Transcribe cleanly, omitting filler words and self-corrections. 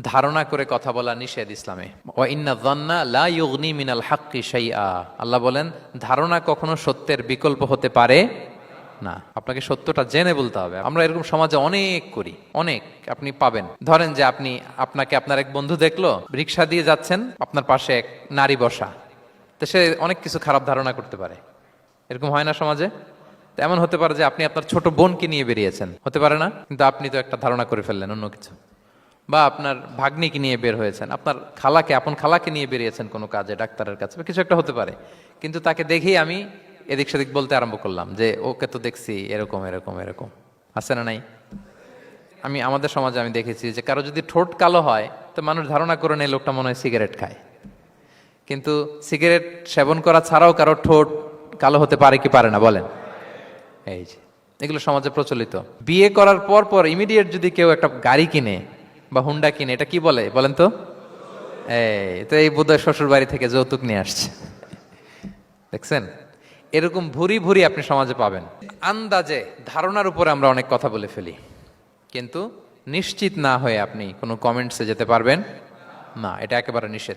ধারণা করে কথা বলা নিষেধ ইসলামে। ওয়া ইন্না যান্না লা ইউগনি মিনাল হাক্কি শাইআ, আল্লাহ বলেন ধারণা কখনো সত্যের বিকল্প হতে পারে না। আপনাকে সত্যটা জেনে বলতে হবে। আমরা এরকম সমাজে অনেক করি, অনেক। আপনি পাবেন, ধরেন যে আপনাকে আপনার এক বন্ধু দেখলো, রিক্সা দিয়ে যাচ্ছেন, আপনার পাশে এক নারী বসা, তো সে অনেক কিছু খারাপ ধারণা করতে পারে। এরকম হয় না সমাজে? তো এমন হতে পারে যে আপনি আপনার ছোট বোনকে নিয়ে বেরিয়েছেন, হতে পারে না? কিন্তু আপনি তো একটা ধারণা করে ফেললেন অন্য কিছু। বা আপনার ভাগ্নিকে নিয়ে বের হয়েছেন, আপনার আপন খালাকে নিয়ে বেরিয়েছেন কোনো কাজে, ডাক্তারের কাছে, বা কিছু একটা হতে পারে। কিন্তু তাকে দেখেই আমি এদিক সেদিক বলতে আরম্ভ করলাম যে ওকে তো দেখছি এরকম এরকম এরকম। আছে না নাই? আমাদের সমাজে আমি দেখেছি যে কারো যদি ঠোঁট কালো হয় তো মানুষ ধারণা করে নেয় লোকটা মনে হয় সিগারেট খায়। কিন্তু সিগারেট সেবন করা ছাড়াও কারো ঠোঁট কালো হতে পারে কি পারে না বলেন? এই যে এগুলো সমাজে প্রচলিত। বিয়ে করার পর পর ইমিডিয়েট যদি কেউ একটা গাড়ি কিনে বা হুন্ডা কিনে, এটা কি বলে বলেন তো? এই বোধহয় শ্বশুর বাড়ি থেকে যৌতুক নিয়ে আসছে। দেখছেন, এরকম ভুরি ভুরি আপনি সমাজে পাবেন। আন্দাজে, ধারণার উপরে আমরা অনেক কথা বলে ফেলি, কিন্তু নিশ্চিত না হয়ে আপনি কোনো কমেন্টসে যেতে পারবেন না। এটা একেবারে নিষেধ।